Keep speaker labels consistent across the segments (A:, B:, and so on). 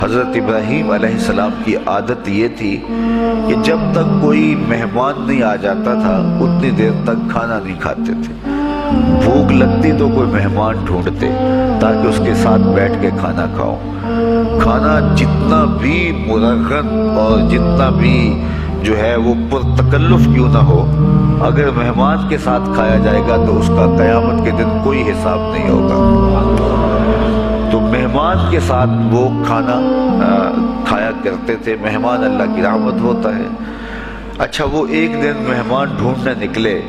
A: حضرت ابراہیم علیہ السلام کی عادت یہ تھی کہ جب تک کوئی مہمان نہیں آ جاتا تھا اتنی دیر تک کھانا نہیں کھاتے تھے۔ بھوک لگتی تو کوئی مہمان ڈھونڈتے تاکہ اس کے ساتھ بیٹھ کے کھانا کھاؤں۔ کھانا جتنا بھی مرغن اور جتنا بھی جو ہے وہ پرتکلف کیوں نہ ہو، اگر مہمان کے ساتھ کھایا جائے گا تو اس کا قیامت کے دن کوئی حساب نہیں ہوگا۔ تو مہمان کے ساتھ وہ کھانا کھایا کرتے تھے۔ مہمان اللہ کی رحمت ہوتا ہے۔ اچھا، وہ ایک دن مہمان ڈھونڈنے نکلے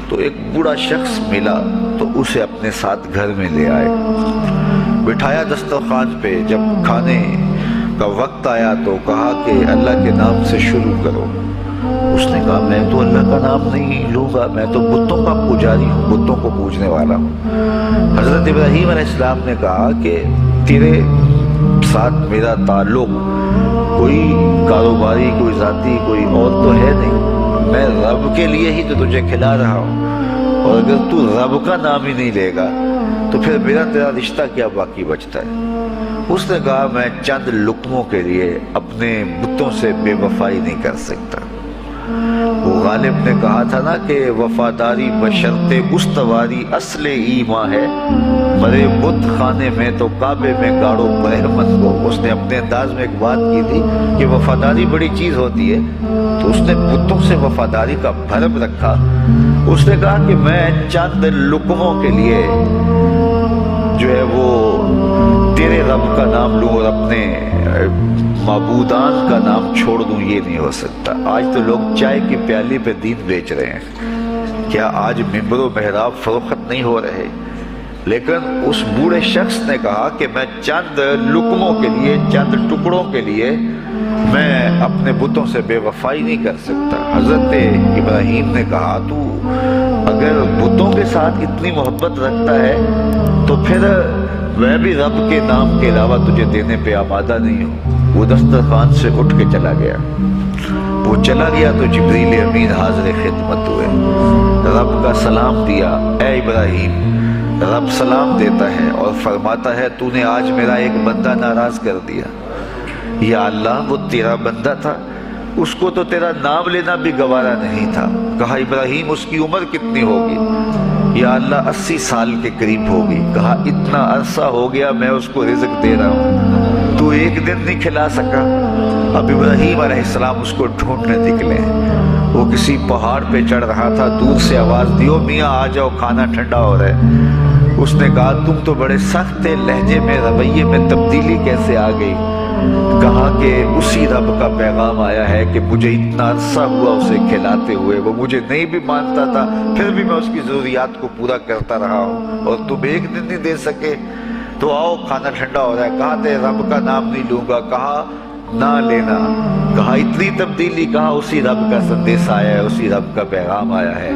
A: تو ایک بوڑھا شخص ملا تو اسے اپنے ساتھ گھر میں لے آئے، بٹھایا دسترخوان پہ۔ جب کھانے کا وقت آیا تو کہا کہ اللہ کے نام سے شروع کرو۔ اس نے کہا میں تو اللہ کا نام نہیں لوں گا، میں تو بتوں کا پجاری ہوں، بتوں کو پوجنے والا ہوں۔ حضرت ابراہیم علیہ السلام نے کہا کہ تیرے ساتھ میرا تعلق کوئی کاروباری، کوئی ذاتی، کوئی اور تو ہے نہیں، میں رب کے لیے ہی تو تجھے کھلا رہا ہوں، اور اگر تو رب کا نام ہی نہیں لے گا تو پھر میرا تیرا رشتہ کیا باقی بچتا ہے؟ اس نے کہا میں چند لقموں کے لیے اپنے بتوں سے بے وفائی نہیں کر سکتا۔ وہ غالب نے کہا تھا نا کہ وفاداری بشرط استواری اصل ایمان ہے، مرے بت خانے میں تو کعبے میں گاڑو برہمن کو۔ اس نے اپنے انداز میں ایک بات کی تھی کہ وفاداری بڑی چیز ہوتی ہے، تو اس نے بتوں سے وفاداری کا بھرم رکھا۔ اس نے کہا کہ میں چند لقموں کے لیے جو ہے وہ تیرے رب کا نام لوں اور اپنے معبودان کا نام چھوڑ دوں، یہ نہیں ہو سکتا۔ آج تو لوگ چائے کی پیالی پہ دین بیچ رہے ہیں، کیا آج ممبر و محراب فروخت نہیں ہو رہے؟ لیکن اس بوڑھے شخص نے کہا کہ میں چند لقموں کے لیے، چند ٹکڑوں کے لیے میں اپنے بتوں سے بے وفائی نہیں کر سکتا۔ حضرت ابراہیم نے کہا تو اگر بتوں کے ساتھ اتنی محبت رکھتا ہے تو پھر میں بھی رب کے نام کے علاوہ تجھے دینے پہ آمادہ نہیں ہوں۔ وہ دسترخوان سے اٹھ کے چلا گیا۔ وہ چلا گیا تو جبریل امین حاضر خدمت ہوئے، رب کا سلام دیا۔ اے ابراہیم، رب سلام دیتا ہے اور فرماتا ہے تو نے آج میرا ایک بندہ ناراض کر دیا۔ یا اللہ، وہ تیرا بندہ تھا، اس کو تو تیرا نام لینا بھی گوارا نہیں تھا۔ کہا ابراہیم اس کی عمر کتنی ہوگی؟ یا اللہ 80 سال کے قریب ہوگی۔ کہا اتنا عرصہ ہو گیا میں اس کو رزق دے رہا ہوں، تو ایک دن نہیں کھلا سکا۔ اب ابراہیم علیہ السلام اس کو ڈھونڈنے نکلے۔ وہ کسی پہاڑ پہ چڑھ رہا تھا، دور سے آواز دی او میاں آ جاؤ، کھانا ٹھنڈا ہو رہا ہے۔ اس نے کہا تم تو بڑے سخت تھے، لہجے میں رویے میں تبدیلی کیسے آ گئی؟ کہا کہ اسی رب کا پیغام آیا ہے کہ مجھے اتنا عرصہ ہوا اسے کھلاتے ہوئے، وہ مجھے نہیں بھی مانتا تھا، پھر بھی میں اس کی ضروریات کو پورا کرتا رہا ہوں، اور تم ایک دن نہیں دے سکے؟ تو آؤ کھانا ٹھنڈا ہو رہا ہے۔ کہا تے رب کا نام نہیں لوں گا، کہا نہ لینا۔ کہا اتنی تبدیلی؟ کہا اسی رب کا سندیش آیا ہے، اسی رب کا پیغام آیا ہے۔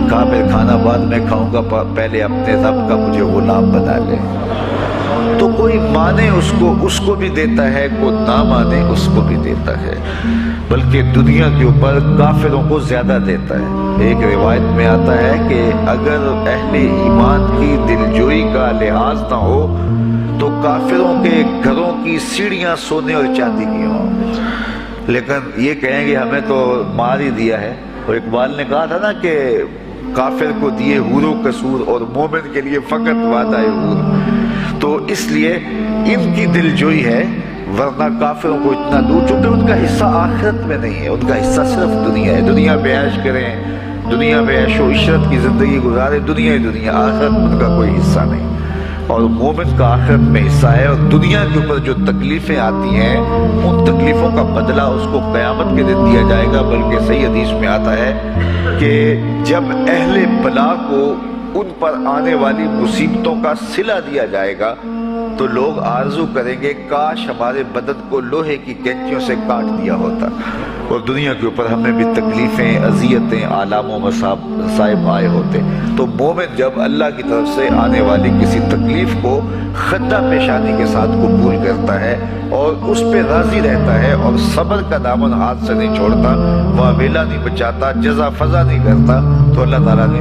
A: کہا پھر کھانا بعد میں کھاؤں گا، پہلے اپنے رب کا مجھے غلام بنا لے۔ تو کوئی مانے اس کو بھی دیتا ہے، کوئی نہ مانے اس کو بھی دیتا ہے، بلکہ دنیا کے اوپر کافروں کو زیادہ دیتا ہے۔ ایک روایت میں آتا ہے کہ اگر اہل ایمان کی دلجوئی کا لحاظ نہ ہو تو کافروں کے گھروں کی سیڑھیاں سونے اور چاندی کی ہوں، لیکن یہ کہیں گے ہمیں تو مار ہی دیا ہے۔ اور اقبال نے کہا تھا نا کہ کافر کو دیے حور و قصور اور مومن کے لیے فقط وعدہ حور۔ تو اس لیے ان کی دلجوئی ہے، ورنہ کافروں کو اتنا دور، چونکہ ان کا حصہ آخرت میں نہیں ہے، ان کا حصہ صرف دنیا ہے۔ دنیا میں عیش کریں، دنیا میں عیش و عشرت کی زندگی گزارے، دنیا ہی دنیا، آخرت میں ان کا کوئی حصہ نہیں۔ اور مومن کا آخرت میں حصہ ہے، اور دنیا کے اوپر جو تکلیفیں آتی ہیں ان تکلیفوں کا بدلہ اس کو قیامت کے دن دیا جائے گا۔ بلکہ صحیح حدیث میں آتا ہے کہ جب اہل بلا کو ان پر آنے والی مصیبتوں کا صلہ دیا جائے گا تو لوگ آرزو کریں گے کاش ہمارے بدن کو لوہے کی کینچیوں سے کاٹ دیا ہوتا، اور دنیا کے اوپر ہمیں بھی تکلیفیں، اذیتیں، آلام و مصائب آئے ہوتے۔ تو مومن جب اللہ کی طرف سے آنے والی کسی تکلیف کو خندہ پیشانی کے ساتھ قبول کرتا ہے اور اس پہ راضی رہتا ہے اور صبر کا دامن ہاتھ سے نہیں چھوڑتا، واویلا نہیں بچاتا، جزا فضا نہیں کرتا، تو اللہ تعالیٰ نے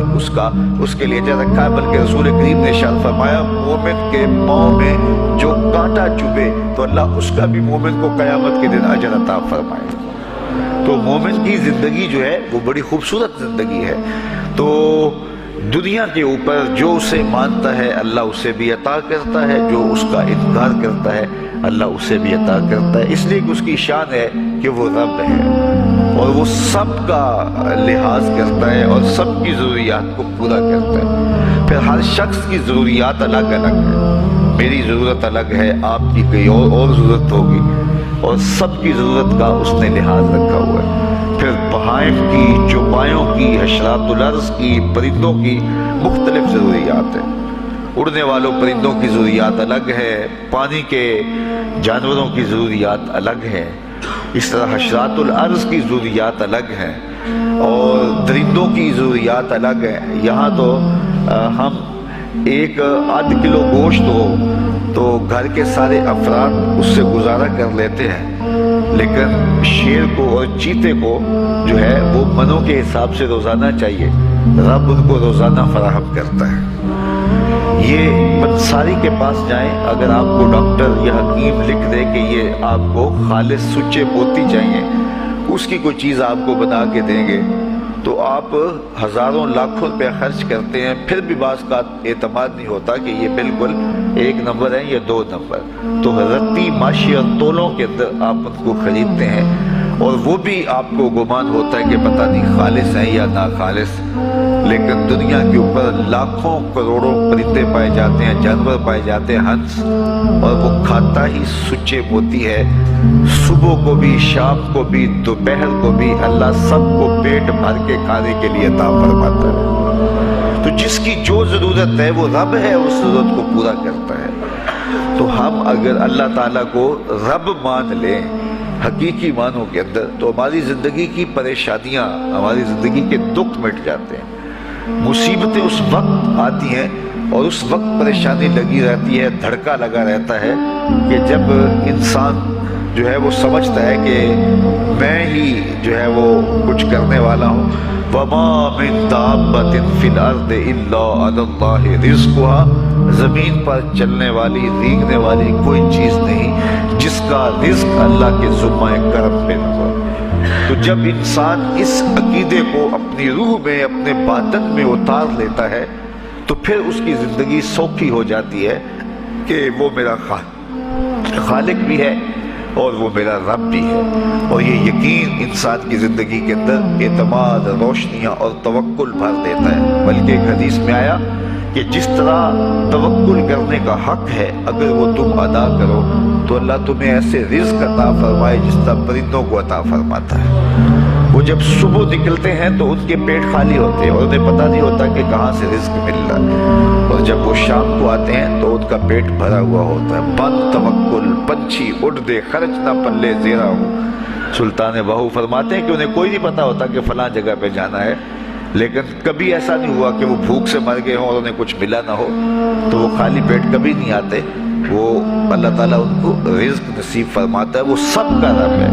A: اس کے لیے اجر رکھا ہے، بلکہ رسول کریم نے ارشاد فرمایا مومن کے پاؤں میں جو کانٹا چبھے تو اللہ اس کا بھی مومن کو قیامت کے دن اجر عطا فرمائے گا۔ تو مومن کی زندگی جو ہے وہ بڑی خوبصورت زندگی ہے۔ تو دنیا کے اوپر جو اسے مانتا ہے اللہ اسے بھی عطا کرتا ہے، جو اس کا انکار کرتا ہے اللہ اسے بھی عطا کرتا ہے، اس لیے کہ اس کی شان ہے کہ وہ رب ہے اور وہ سب کا لحاظ کرتا ہے اور سب کی ضروریات کو پورا کرتا ہے۔ پھر ہر شخص کی ضروریات الگ الگ ہے، میری ضرورت الگ ہے، آپ کی کوئی اور ضرورت ہوگی، اور سب کی ضرورت کا اس نے لحاظ رکھا ہوا ہے۔ پھر بہائم کی، چوپایوں کی، حشرات الارض کی، پرندوں کی مختلف ضروریات ہیں۔ اڑنے والوں پرندوں کی ضروریات الگ ہے، پانی کے جانوروں کی ضروریات الگ ہے، اس طرح حشرات الارض کی ضروریات الگ ہیں اور درندوں کی ضروریات الگ ہیں۔ یہاں تو ہم ایک آدھ کلو گوشت ہو تو گھر کے سارے افراد اس سے گزارا کر لیتے ہیں، لیکن شیر کو اور چیتے کو جو ہے وہ منوں کے حساب سے روزانہ چاہیے، رب ان کو روزانہ فراہم کرتا ہے۔ یہ پنساری کے پاس جائیں، اگر آپ کو ڈاکٹر یا حکیم لکھ دے کہ یہ آپ کو خالص سچے موتی چاہیے، اس کی کوئی چیز آپ کو بنا کے دیں گے تو آپ ہزاروں لاکھوں روپے خرچ کرتے ہیں، پھر بھی بعض کا اعتماد نہیں ہوتا کہ یہ بالکل 1 نمبر ہے یا 2 نمبر۔ تو رتی ماشی اور تولوں کے اندر آپ ان کو خریدتے ہیں اور وہ بھی آپ کو گمان ہوتا ہے کہ پتہ نہیں خالص ہیں یا ناخالص، لیکن دنیا کے اوپر لاکھوں کروڑوں پرندے پائے جاتے ہیں، جانور پائے جاتے ہیں، ہنس، اور وہ کھاتا ہی سچے موتی ہے۔ صبح کو بھی، شام کو بھی، دوپہر کو بھی اللہ سب کو پیٹ بھر کے کھانے کے لیے عطا فرماتا ہے۔ تو جس کی جو ضرورت ہے وہ رب ہے، اس ضرورت کو پورا کرتا ہے۔ تو ہم اگر اللہ تعالیٰ کو رب مان لیں حقیقی معنوں کے اندر تو ہماری زندگی کی پریشانیاں، ہماری زندگی کے دکھ مٹ جاتے ہیں۔ مصیبتیں اس وقت آتی ہیں اور اس وقت پریشانی لگی رہتی ہے، دھڑکا لگا رہتا ہے کہ جب انسان جو ہے وہ سمجھتا ہے کہ میں ہی جو ہے وہ کچھ کرنے والا ہوں۔ وَمَا مِن دَابَّةٍ فِي الْأَرْضِ إِلَّا عَلَى اللَّهِ رِزْقُهَا، زمین پر چلنے والی، رینگنے والی کوئی چیز نہیں جس کا رزق اللہ کے ذمہ کرم پہ نہ ہو۔ تو جب انسان اس عقیدے کو اپنی روح میں، اپنے باطن میں اتار لیتا ہے تو پھر اس کی زندگی سوکھی ہو جاتی ہے کہ وہ میرا خالق بھی ہے اور وہ میرا رب بھی ہے۔ اور یہ یقین انسان کی زندگی کے اندر اعتماد، روشنیاں اور توکل بھر دیتا ہے۔ بلکہ ایک حدیث میں آیا کہ جس طرح توکل کرنے کا حق ہے اگر وہ تم ادا کرو تو اللہ تمہیں ایسے رزق عطا فرمائے جس طرح پرندوں کو عطا فرماتا ہے۔ وہ جب صبح نکلتے ہیں تو ان کے پیٹ خالی ہوتے ہیں اور انہیں پتہ نہیں ہوتا کہ کہاں سے رزق مل رہا ہے، اور جب وہ شام کو آتے ہیں تو ان کا پیٹ بھرا ہوا ہوتا ہے۔ بند توکل، پنچھی اڑ دے خرچ نہ پلے زیرا ہو، سلطان بہو فرماتے ہیں کہ انہیں کوئی نہیں پتا ہوتا کہ فلاں جگہ پہ جانا ہے، لیکن کبھی ایسا نہیں ہوا کہ وہ بھوک سے مر گئے ہوں اور انہیں کچھ ملا نہ ہو، تو وہ خالی پیٹ کبھی نہیں آتے۔ وہ اللہ تعالیٰ ان کو رزق نصیب فرماتا ہے، وہ سب کا رب ہے۔